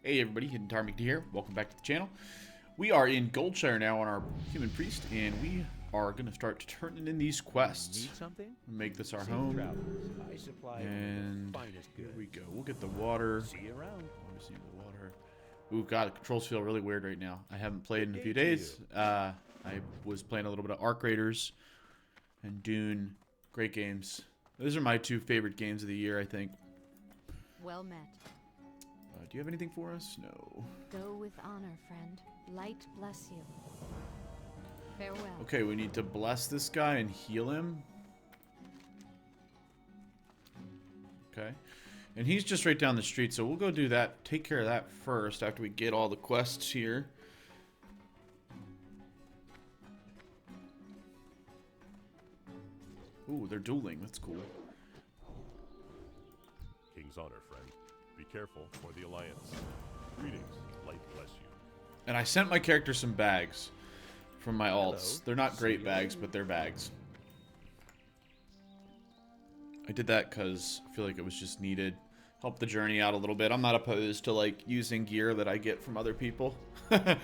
Hey everybody, Hidden Tarmik here. Welcome back to the channel. We are in Goldshire now on our human priest, and we are going to start turning in these quests. Need something? Make this our home. I supply And finest here goods. we go. We'll get the water. See you around. Obviously the water. Ooh, God, the controls feel really weird right now. I haven't played in a few Good day to days. I was playing a little bit of Arc Raiders and Dune. Great games. Those are my two favorite games of the year, I think. Well met. Do you have anything for us? No. Go with honor, friend. Light bless you. Farewell. Okay, we need to bless this guy and heal him. Okay. And he's just right down the street, so we'll go do that. Take care of that first after we get all the quests here. Ooh, they're dueling. That's cool. King's honor, friend. Be careful for the Alliance. Greetings. Light bless you. And I sent my character some bags from my alts. Hello. They're not great bags, but they're bags. I did that because I feel like it was just needed. Help the journey out a little bit. I'm not opposed to like using gear that I get from other people. I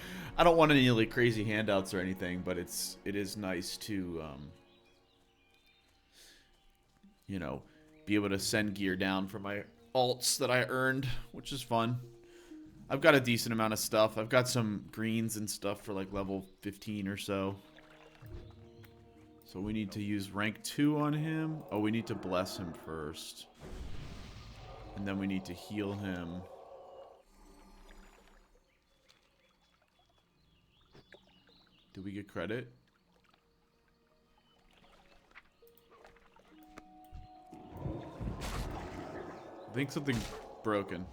don't want any like crazy handouts or anything, but it is nice to you know, be able to send gear down for my alts that I earned, which is fun. I've got a decent amount of stuff. I've got some greens and stuff for like level 15 or so. So we need to use rank 2 on him. Oh, we need to bless him first. And then we need to heal him. Did we get credit? I think something broken.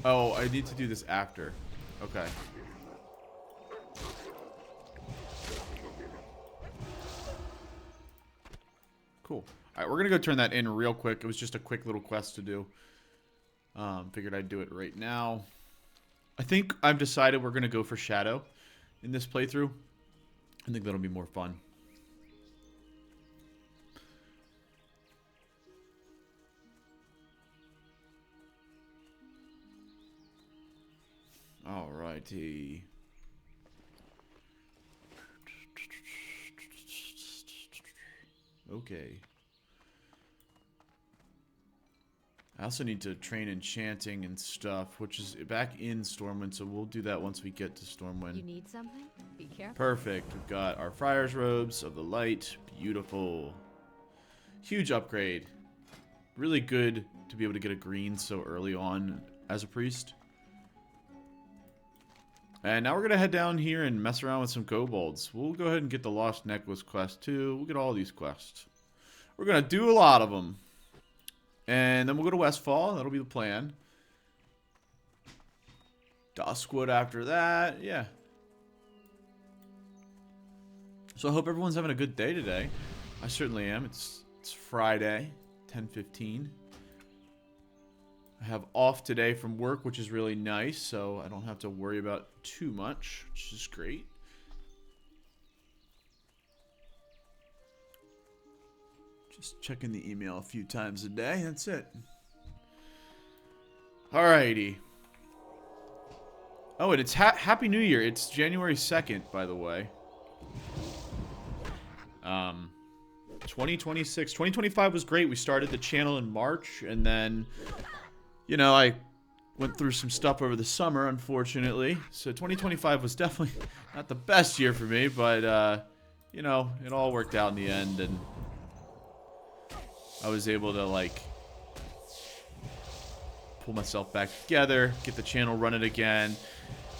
Oh, I need to do this after. Okay. Cool. Alright, we're gonna go turn that in real quick. It was just a quick little quest to do. Figured I'd do it right now. I think I've decided we're gonna go for Shadow in this playthrough. I think that'll be more fun. Alrighty. Okay. I also need to train enchanting and stuff, which is back in Stormwind, so we'll do that once we get to Stormwind. You need something? Be careful. Perfect. We've got our Friar's Robes of the Light. Beautiful. Huge upgrade. Really good to be able to get a green so early on as a priest. And now we're going to head down here and mess around with some kobolds. We'll go ahead and get the Lost Necklace quest too. We'll get all these quests. We're going to do a lot of them. And then we'll go to Westfall. That'll be the plan. Duskwood after that. Yeah. So I hope everyone's having a good day today. I certainly am. It's Friday, 10:15. I have off today from work, which is really nice, so I don't have to worry about too much, which is great. Just checking the email a few times a day, that's it. Alrighty. Oh, and it's Happy New Year. It's January 2nd, by the way. 2026. 2025 was great. We started the channel in March, and then... You know, I went through some stuff over the summer, unfortunately. So 2025 was definitely not the best year for me, but, you know, it all worked out in the end, and I was able to, like, pull myself back together, get the channel running again.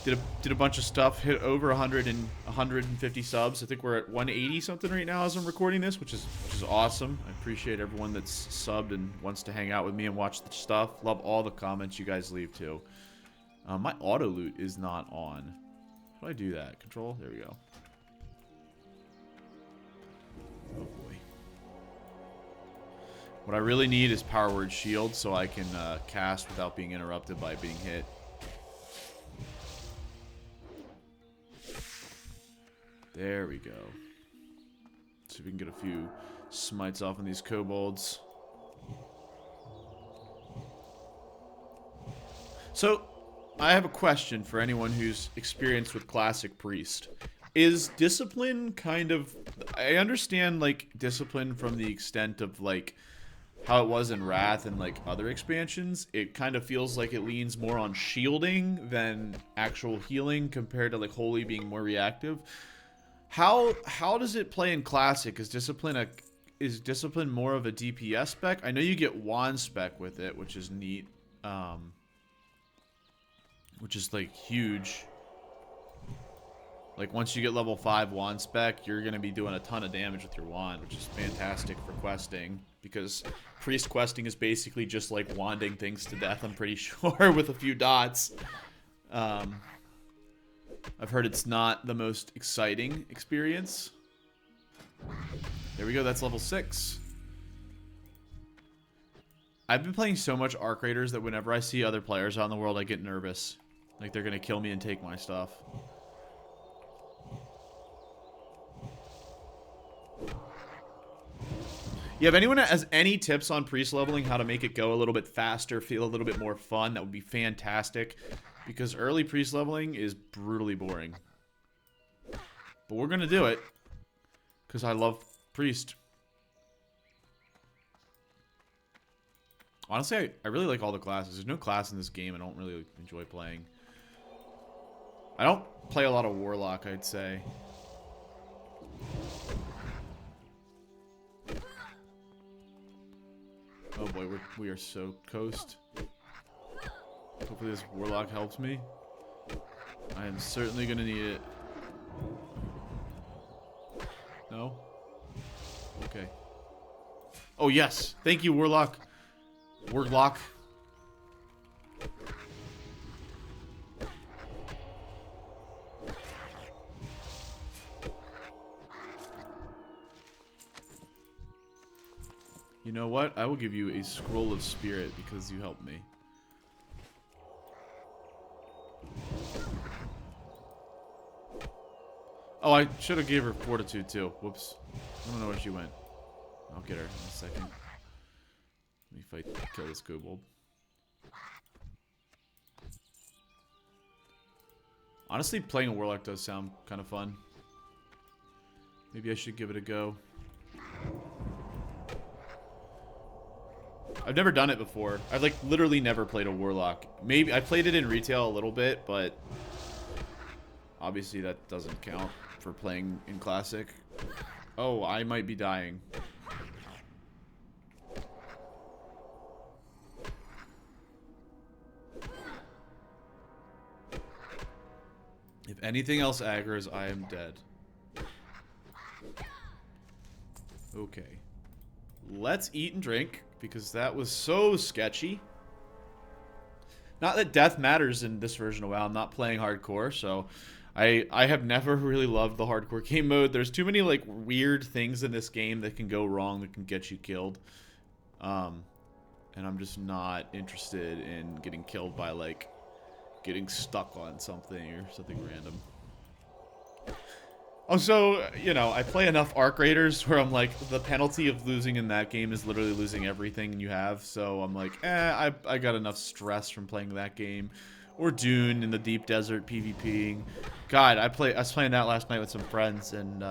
Did a bunch of stuff, hit over 150 subs. I think we're at 180 something right now as I'm recording this, which is awesome. I appreciate everyone that's subbed and wants to hang out with me and watch the stuff. Love all the comments you guys leave too. My auto loot is not on. How do I do that? Control? There we go. Oh boy. What I really need is Power Word Shield so I can cast without being interrupted by being hit. There we go. See if we can get a few smites off on these kobolds. So, I have a question for anyone who's experienced with Classic Priest. Is Discipline kind of... I understand, like, Discipline from the extent of, like, how it was in Wrath and, like, other expansions. It kind of feels like it leans more on shielding than actual healing compared to, like, Holy being more reactive. How does it play in Classic? Is Discipline more of a DPS spec? I know you get wand spec with it, which is neat. Which is, like, huge. Like, once you get level 5 wand spec, you're going to be doing a ton of damage with your wand, which is fantastic for questing. Because priest questing is basically just, like, wanding things to death, I'm pretty sure, with a few dots. I've heard it's not the most exciting experience. There we go, that's level 6. I've been playing so much Arc Raiders that whenever I see other players out in the world, I get nervous. Like they're gonna kill me and take my stuff. Yeah, if anyone has any tips on priest leveling, how to make it go a little bit faster, feel a little bit more fun, that would be fantastic. Because early priest leveling is brutally boring. But we're gonna do it. Because I love priest. Honestly, I really like all the classes. There's no class in this game I don't really enjoy playing. I don't play a lot of Warlock, I'd say. Oh boy, we are so coast. Hopefully this Warlock helps me. I am certainly gonna need it. No? Okay. Oh yes! Thank you, Warlock. Warlock. You know what? I will give you a scroll of spirit because you helped me. Oh, I should have gave her fortitude too. Whoops. I don't know where she went. I'll get her in a second. Let me fight, kill this kobold. Honestly, playing a warlock does sound kind of fun. Maybe I should give it a go. I've never done it before. I've like literally never played a warlock. Maybe I played it in retail a little bit, but obviously that doesn't count for playing in classic. Oh, I might be dying. If anything else aggroes, I am dead. Okay. Let's eat and drink, because that was so sketchy. Not that death matters in this version of WoW. I'm not playing hardcore, so I have never really loved the hardcore game mode. There's too many like weird things in this game that can go wrong that can get you killed. And I'm just not interested in getting killed by like getting stuck on something or something random. Also, you know, I play enough Arc Raiders where I'm like, the penalty of losing in that game is literally losing everything you have. So I'm like, I got enough stress from playing that game. Or Dune in the deep desert PvPing. God, I was playing that last night with some friends, and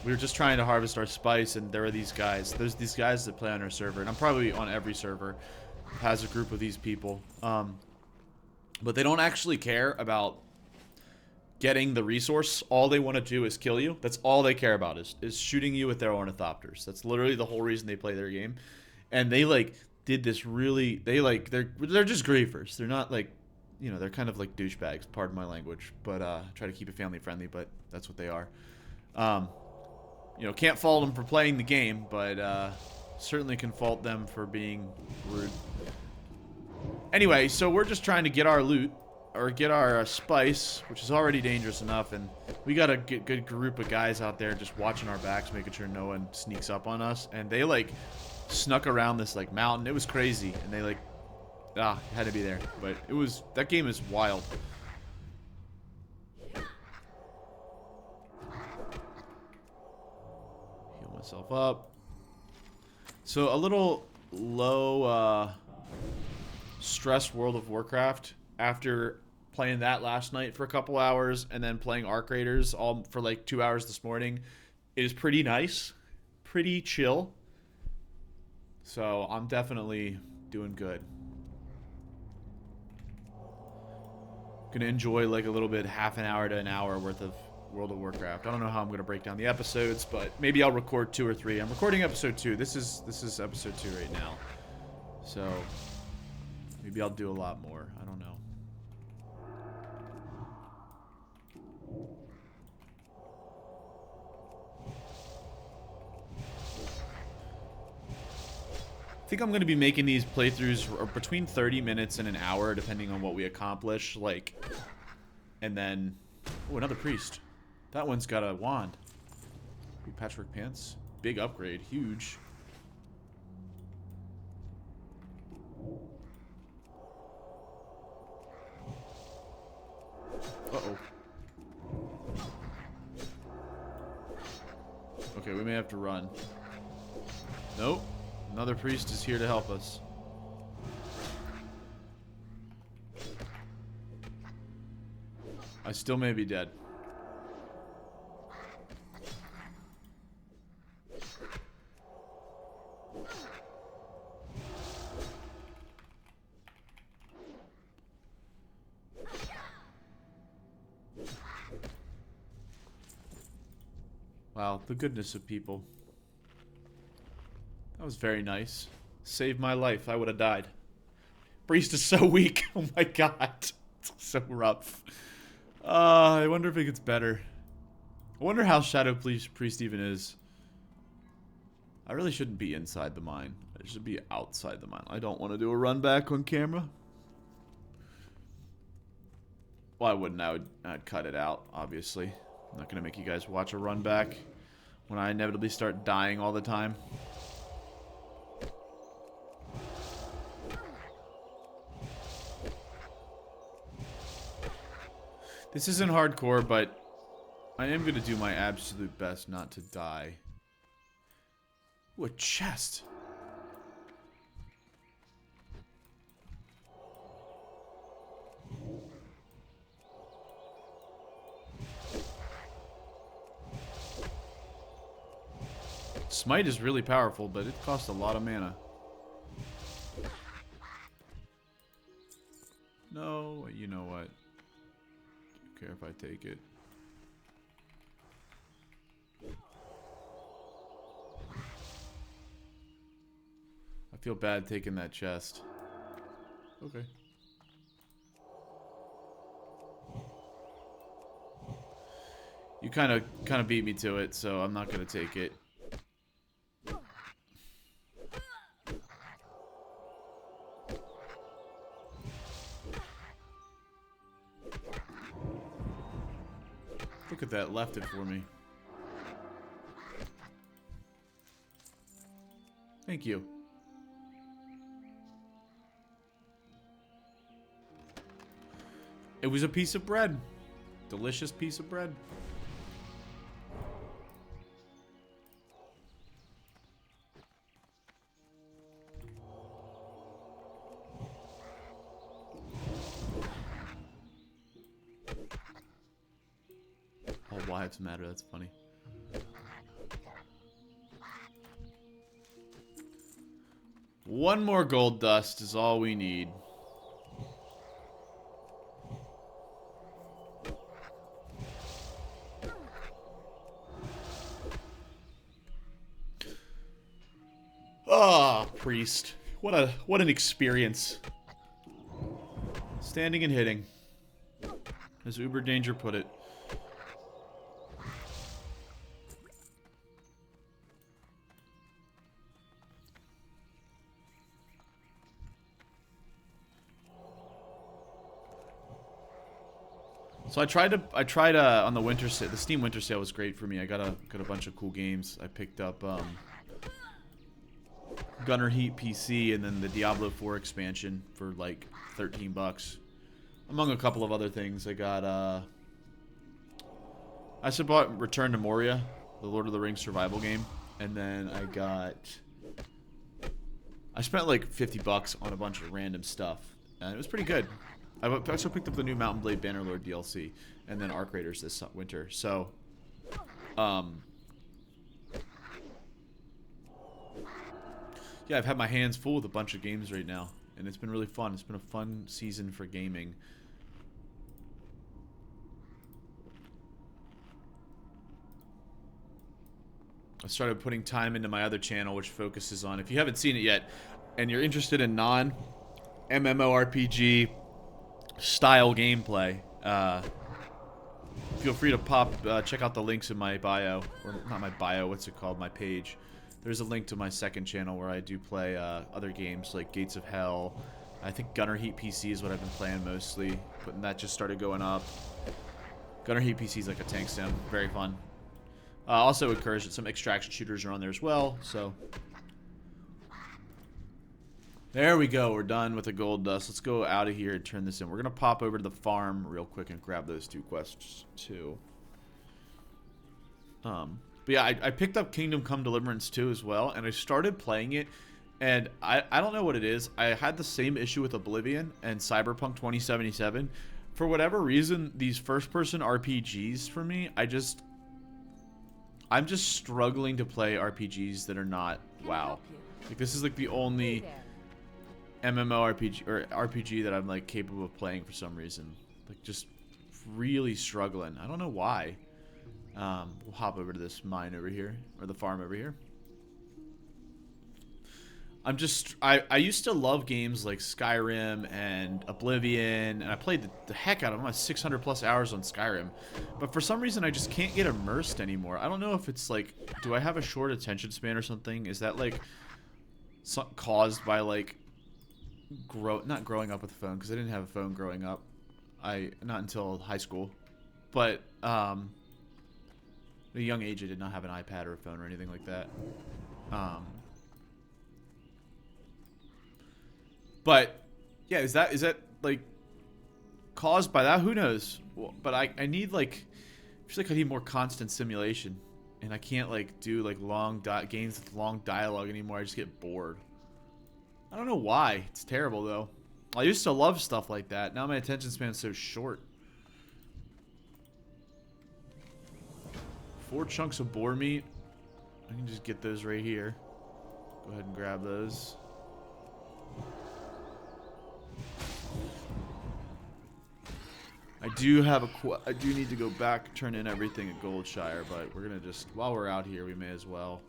we were just trying to harvest our spice, and there are these guys. There's these guys that play on our server, and I'm probably on every server has a group of these people. But they don't actually care about getting the resource. All they want to do is kill you. That's all they care about is shooting you with their ornithopters. That's literally the whole reason they play their game. And they like did this really, they're just griefers. They're not like, you know, they're kind of like douchebags, pardon my language, but try to keep it family friendly, but that's what they are. You know, can't fault them for playing the game, but certainly can fault them for being rude. Anyway, so we're just trying to get our loot, or get our spice, which is already dangerous enough, and we got a good group of guys out there just watching our backs, making sure no one sneaks up on us, and they like snuck around this like mountain. It was crazy, and they like had to be there, but it was, that game is wild. Heal myself up. So a little low stress World of Warcraft after playing that last night for a couple hours and then playing Arc Raiders all for like 2 hours this morning, it is pretty nice, pretty chill. So I'm definitely doing good. Gonna enjoy like a little bit, half an hour to an hour worth of World of Warcraft. I don't know how I'm gonna break down the episodes, but maybe I'll record 2 or 3. I'm recording episode 2. This is episode 2 right now. So maybe I'll do a lot more. I don't know. I think I'm going to be making these playthroughs between 30 minutes and an hour, depending on what we accomplish. Like, and then, oh, another priest. That one's got a wand. Ooh, patchwork pants. Big upgrade. Huge. Uh-oh. Okay, we may have to run. Nope. Another priest is here to help us. I still may be dead. Wow, the goodness of people. That was very nice. Saved my life. I would have died. Priest is so weak. Oh my god. It's so rough. I wonder if it gets better. I wonder how Shadow Priest even is. I really shouldn't be inside the mine. I should be outside the mine. I don't want to do a run back on camera. Well, I wouldn't. I'd cut it out, obviously. I'm not going to make you guys watch a run back when I inevitably start dying all the time. This isn't hardcore, but I am going to do my absolute best not to die. Ooh, a chest. Smite is really powerful, but it costs a lot of mana. No, you know what? Care if I take it. I feel bad taking that chest. Okay. You kind of beat me to it, so I'm not gonna take it. Look at that, left it for me. Thank you. It was a piece of bread. Delicious piece of bread. All lives matter, that's funny. One more gold dust is all we need. Ah, priest. What an experience. Standing and hitting. As Uber Danger put it. So I tried on the winter sale. The Steam winter sale was great for me. I got a bunch of cool games. I picked up Gunner Heat PC and then the Diablo 4 expansion for like $13, among a couple of other things. I got I also bought Return to Moria, the Lord of the Rings survival game, and then I spent like $50 on a bunch of random stuff, and it was pretty good. I also picked up the new Mountain Blade Bannerlord DLC, and then Arc Raiders this winter. So, yeah, I've had my hands full with a bunch of games right now, and it's been really fun. It's been a fun season for gaming. I started putting time into my other channel, which focuses on, if you haven't seen it yet, and you're interested in non-MMORPG style gameplay, feel free to check out the links in my bio, or not my bio, what's it called, my page. There's a link to my second channel where I do play other games like Gates of Hell. I think Gunner Heat PC is what I've been playing mostly, but that just started going up. Gunner Heat PC is like a tank sim, very fun. Also encourage that some extraction shooters are on there as well, so. There we go, we're done with the gold dust. Let's go out of here and turn this in. We're going to pop over to the farm real quick and grab those 2 quests too. But yeah, I picked up Kingdom Come Deliverance 2 as well, and I started playing it, and I don't know what it is. I had the same issue with Oblivion and Cyberpunk 2077. For whatever reason, these first-person RPGs for me, I'm just struggling to play RPGs that are not WoW. Like, this is like the only MMORPG or RPG that I'm like capable of playing for some reason. Like, just really struggling. I don't know why. We'll hop over to this mine over here, or the farm over here. I used to love games like Skyrim and Oblivion, and I played the heck out of them. I have 600 plus hours on Skyrim, but for some reason I just can't get immersed anymore. I don't know if it's like, do I have a short attention span or something? Is that like caused by like not growing up with a phone, because I didn't have a phone growing up. Not until high school, but at a young age I did not have an iPad or a phone or anything like that. But yeah, is that like caused by that? Who knows? Well, but I need like, I feel like I need more constant stimulation, and I can't like do like long games with long dialogue anymore. I just get bored. I don't know why. It's terrible though. I used to love stuff like that. Now my attention span's so short. 4 chunks of boar meat. I can just get those right here. Go ahead and grab those. I do need to go back, turn in everything at Goldshire, but we're gonna just, while we're out here, we may as well.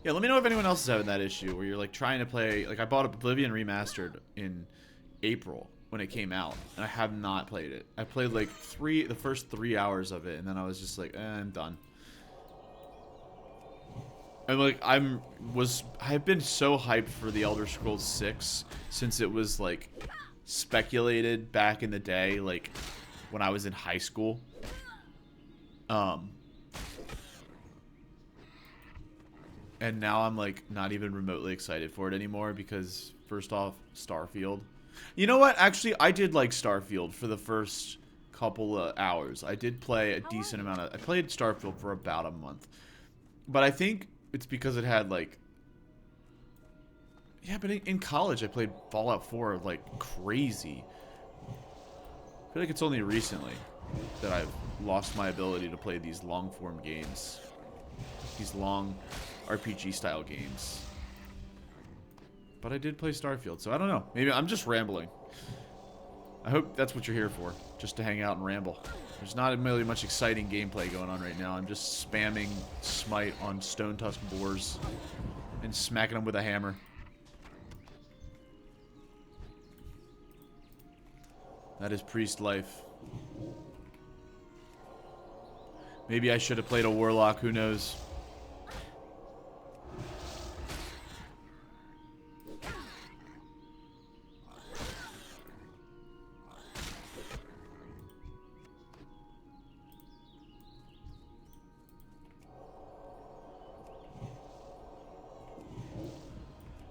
Yeah, let me know if anyone else is having that issue where you're like trying to play. Like, I bought Oblivion Remastered in April when it came out, and I have not played it. I played like the first 3 hours of it, and then I was just like, I'm done. And like I've been so hyped for the Elder Scrolls 6 since it was like speculated back in the day, like when I was in high school. And now I'm like not even remotely excited for it anymore because, first off, Starfield. You know what? Actually, I did like Starfield for the first couple of hours. I did play a decent amount of... I played Starfield for about a month. But I think it's because it had like... Yeah, but in college I played Fallout 4 like crazy. I feel like it's only recently that I've lost my ability to play these long-form games. These long RPG style games. But I did play Starfield, so I don't know. Maybe I'm just rambling. I hope that's what you're here for, just to hang out and ramble. There's not really much exciting gameplay going on right now. I'm just spamming Smite on Stone Tusk boars and smacking them with a hammer. That is priest life. Maybe I should have played a warlock, who knows?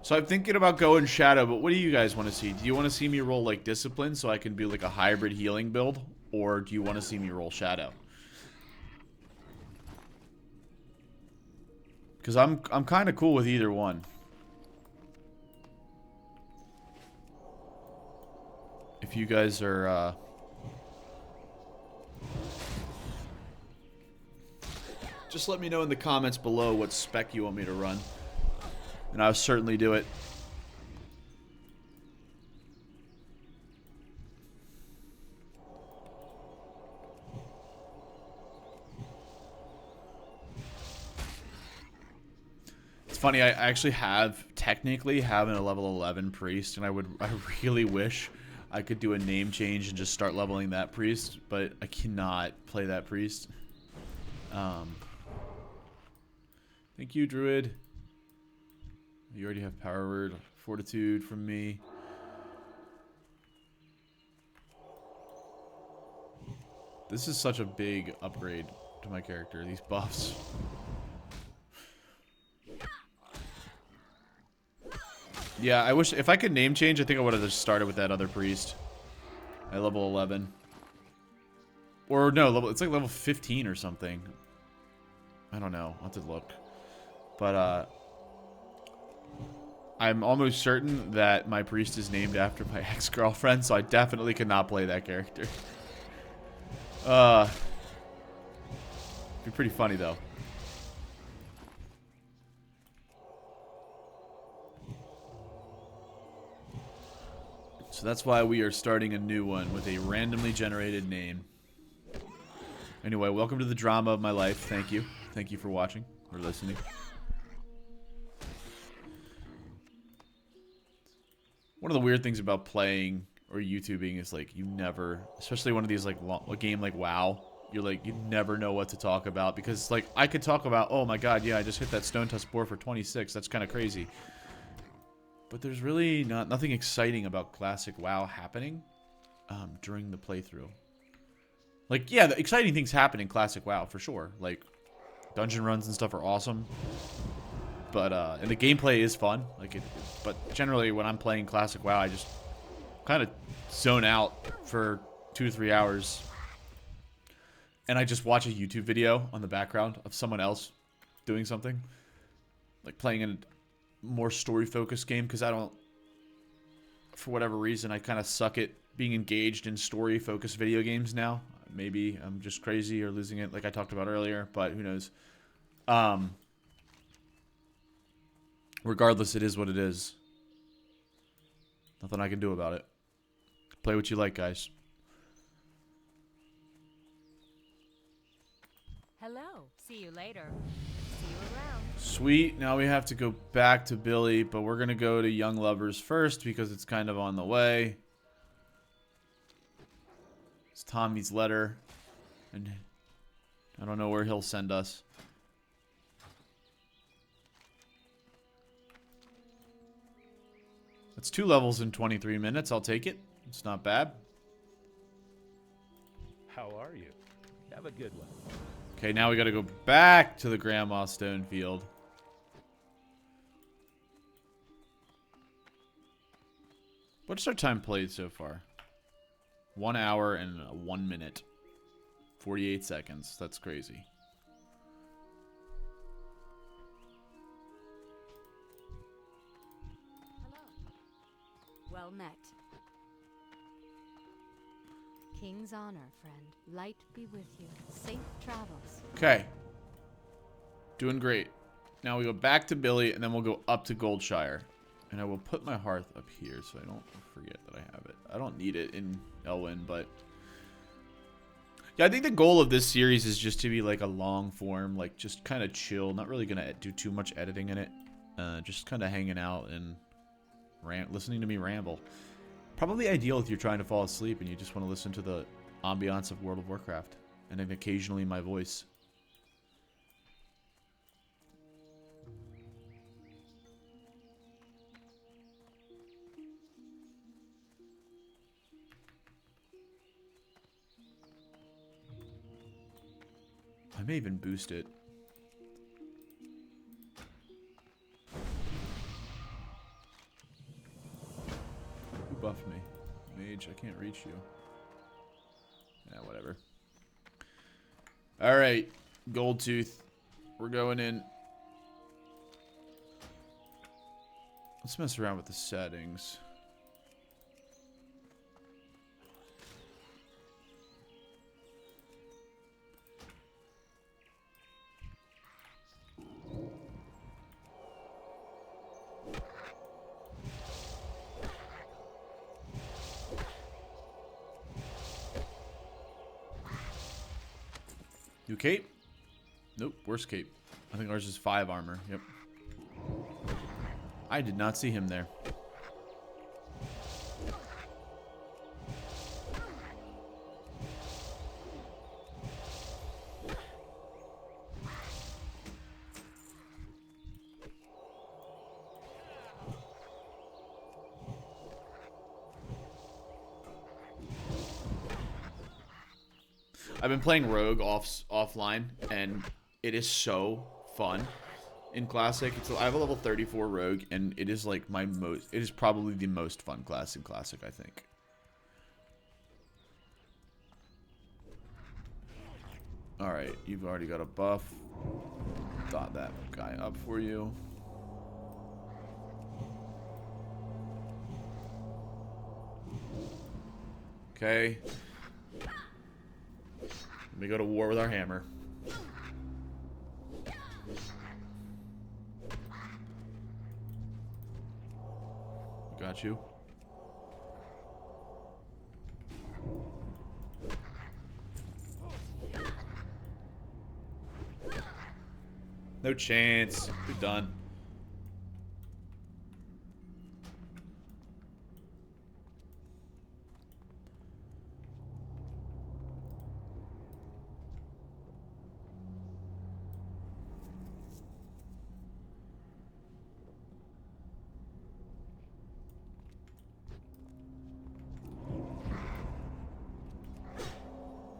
So I'm thinking about going Shadow, but what do you guys want to see? Do you want to see me roll like Discipline so I can be like a hybrid healing build? Or do you want to see me roll Shadow? Because I'm kind of cool with either one. If you guys are... Just let me know in the comments below what spec you want me to run. And I'll certainly do it. It's funny, I actually technically have a level 11 priest, and I really wish I could do a name change and just start leveling that priest, but I cannot play that priest. Thank you, Druid. You already have Power Word, Fortitude from me. This is such a big upgrade to my character, these buffs. Yeah, I wish, if I could name change, I think I would have just started with that other priest. At level 11. Or no, it's like level 15 or something. I don't know, I'll have to look. But, I'm almost certain that my priest is named after my ex-girlfriend, so I definitely could not play that character. Be pretty funny, though. So that's why we are starting a new one with a randomly generated name. Anyway, welcome to the drama of my life. Thank you. Thank you for watching or listening. One of the weird things about playing or YouTubing is like you never, especially one of these like a game like WoW, you're like you never know what to talk about because like I could talk about, oh my god, yeah, I just hit that Stone Tusk boar for 26. That's kind of crazy. But there's really nothing exciting about classic WoW happening during the playthrough. Like, yeah, the exciting things happen in classic WoW for sure. Like, dungeon runs and stuff are awesome. But and the gameplay is fun. Like, but generally when I'm playing classic WoW, I just kind of zone out for 2 or 3 hours, and I just watch a YouTube video on the background of someone else doing something, like playing a more story-focused game, because I don't, for whatever reason, I kind of suck at being engaged in story-focused video games now. Maybe I'm just crazy or losing it, like I talked about earlier, but who knows. Regardless, it is what it is. Nothing I can do about it. Play what you like, guys. Hello. See you later. See you around. Sweet. Now we have to go back to Billy, but we're going to go to Young Lovers first because it's kind of on the way. It's Tommy's letter. And I don't know where he'll send us. It's 2 levels in 23 minutes. I'll take it. It's not bad. How are you? Have a good one. Okay, now we got to go back to the Grandma Stonefield. What's our time played so far? 1 hour and 1 minute. 48 seconds. That's crazy. Well met. King's honor, friend. Light be with you. Safe travels. Okay. Doing great. Now we go back to Billy, and then we'll go up to Goldshire. And I will put my hearth up here so I don't forget that I have it. I don't need it in Elwyn, but... yeah, I think the goal of this series is just to be like a long form, like just kind of chill. Not really going to do too much editing in it. Just kind of hanging out and listening to me ramble. Probably ideal if you're trying to fall asleep and you just want to listen to the ambiance of World of Warcraft. And then occasionally my voice. I may even boost it. can't reach you. Yeah, whatever. Alright. Gold Tooth. We're going in. Let's mess around with the settings. New cape? Nope, worse cape. I think ours is 5 armor. Yep. I did not see him there. I've been playing Rogue offline, and it is so fun in Classic. I have a level 34 Rogue, and it is like it is probably the most fun class in Classic, I think. Alright, you've already got a buff. Dot that guy up for you. Okay. Let me go to war with our hammer. Got you. No chance. We're done.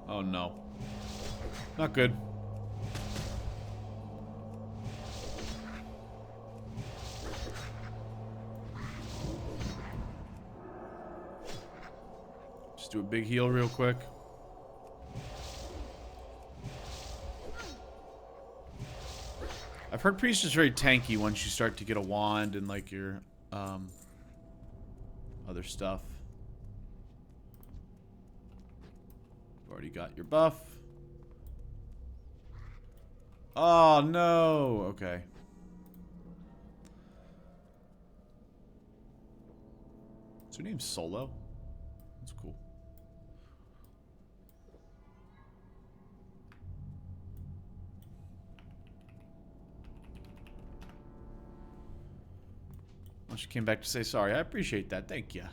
Oh no. Not good. Just do a big heal real quick. I've heard Priest is very tanky once you start to get a wand and like your other stuff. Already got your buff. Oh no. Okay. Is her name Solo? That's cool. Well, she came back to say sorry. I appreciate that. Thank you.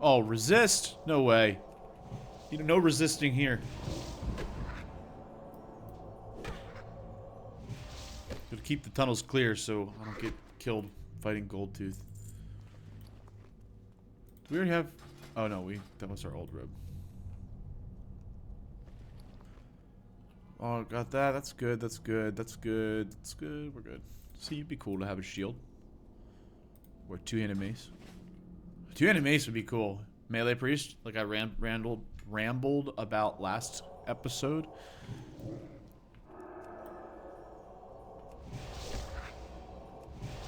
Oh, resist? No way. You know, no resisting here. Gotta keep the tunnels clear so I don't get killed fighting Goldtooth. Do we already have... Oh no, that was our old robe. Oh, got that. That's good. That's good. That's good. That's good. We're good. See, it'd be cool to have a shield. Or 2-handed mace. 2-handed mace would be cool. Melee priest, like I rambled about last episode.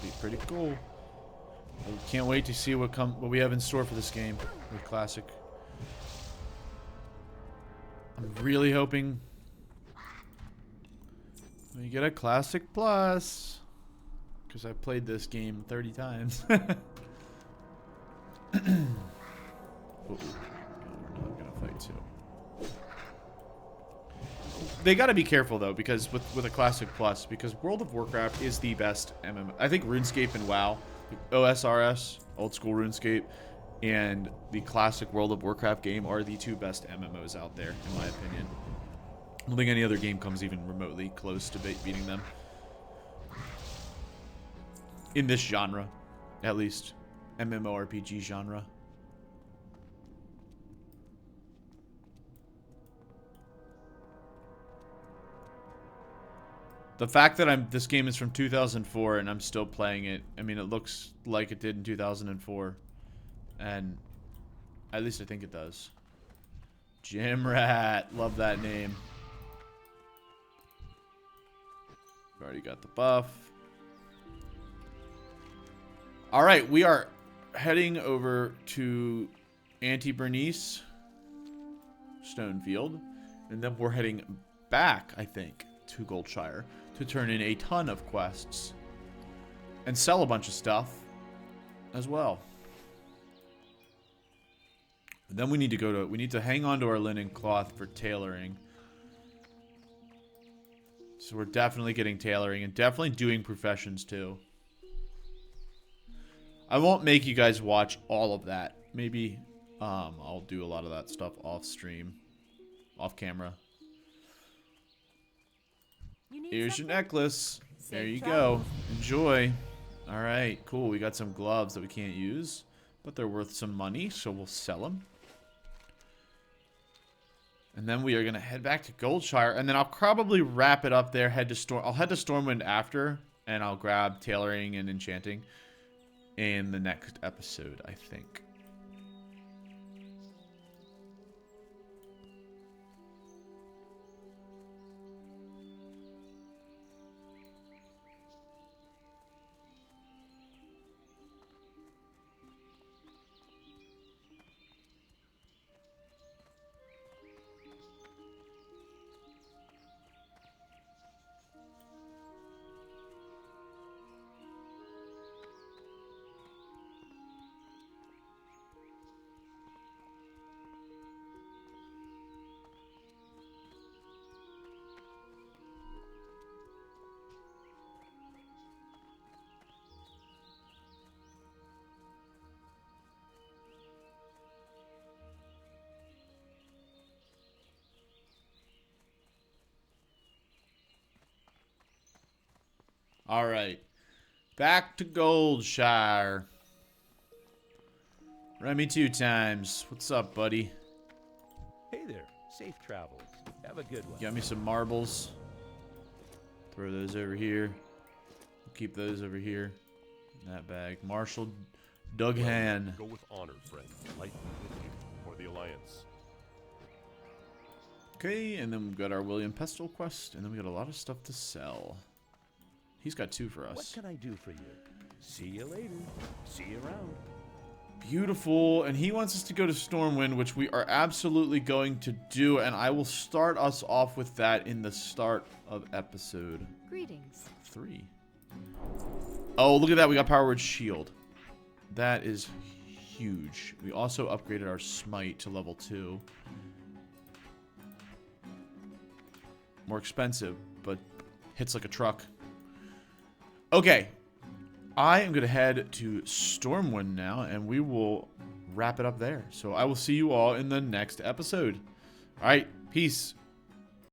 Be pretty cool. I can't wait to see what we have in store for this game with Classic. I'm really hoping we get a Classic Plus, because I've played this game 30 times. Oh, no, we're not gonna fight too. They gotta be careful though, because with a Classic Plus, because World of Warcraft is the best MMO. I think RuneScape and WoW, OSRS, old school RuneScape, and the classic World of Warcraft game are the 2 best MMOs out there, in my opinion. I don't think any other game comes even remotely close to beating them. In this genre, at least. MMORPG genre. The fact that this game is from 2004 and I'm still playing it, I mean, it looks like it did in 2004. And at least I think it does. Gym Rat. Love that name. Already got the buff. Alright, we are heading over to Auntie Bernice Stonefield. And then we're heading back, I think, to Goldshire to turn in a ton of quests. And sell a bunch of stuff as well. And then we need to hang on to our linen cloth for tailoring. So we're definitely getting tailoring and definitely doing professions too. I won't make you guys watch all of that. Maybe I'll do a lot of that stuff off stream, off camera. Here's your necklace. There you go. Enjoy. All right, cool. We got some gloves that we can't use, but they're worth some money, so we'll sell them. And then we are going to head back to Goldshire, and then I'll probably wrap it up there. I'll head to Stormwind after, and I'll grab tailoring and enchanting in the next episode, I think. All right, back to Goldshire. Remy 2 times. What's up, buddy? Hey there. Safe travels. Have a good one. Got me some marbles. Throw those over here. Keep those over here in that bag. Marshall Dughan. Go with honor, friend. Light be with you for the Alliance. Okay, and then we've got our William Pestle quest, and then we got a lot of stuff to sell. He's got 2 for us. What can I do for you? See you later. See you around. Beautiful. And he wants us to go to Stormwind, which we are absolutely going to do. And I will start us off with that in the start of episode Greetings. 3. Oh, look at that. We got Power Word Shield. That is huge. We also upgraded our Smite to level 2. More expensive, but hits like a truck. Okay, I am going to head to Stormwind now, and we will wrap it up there. So I will see you all in the next episode. All right, peace.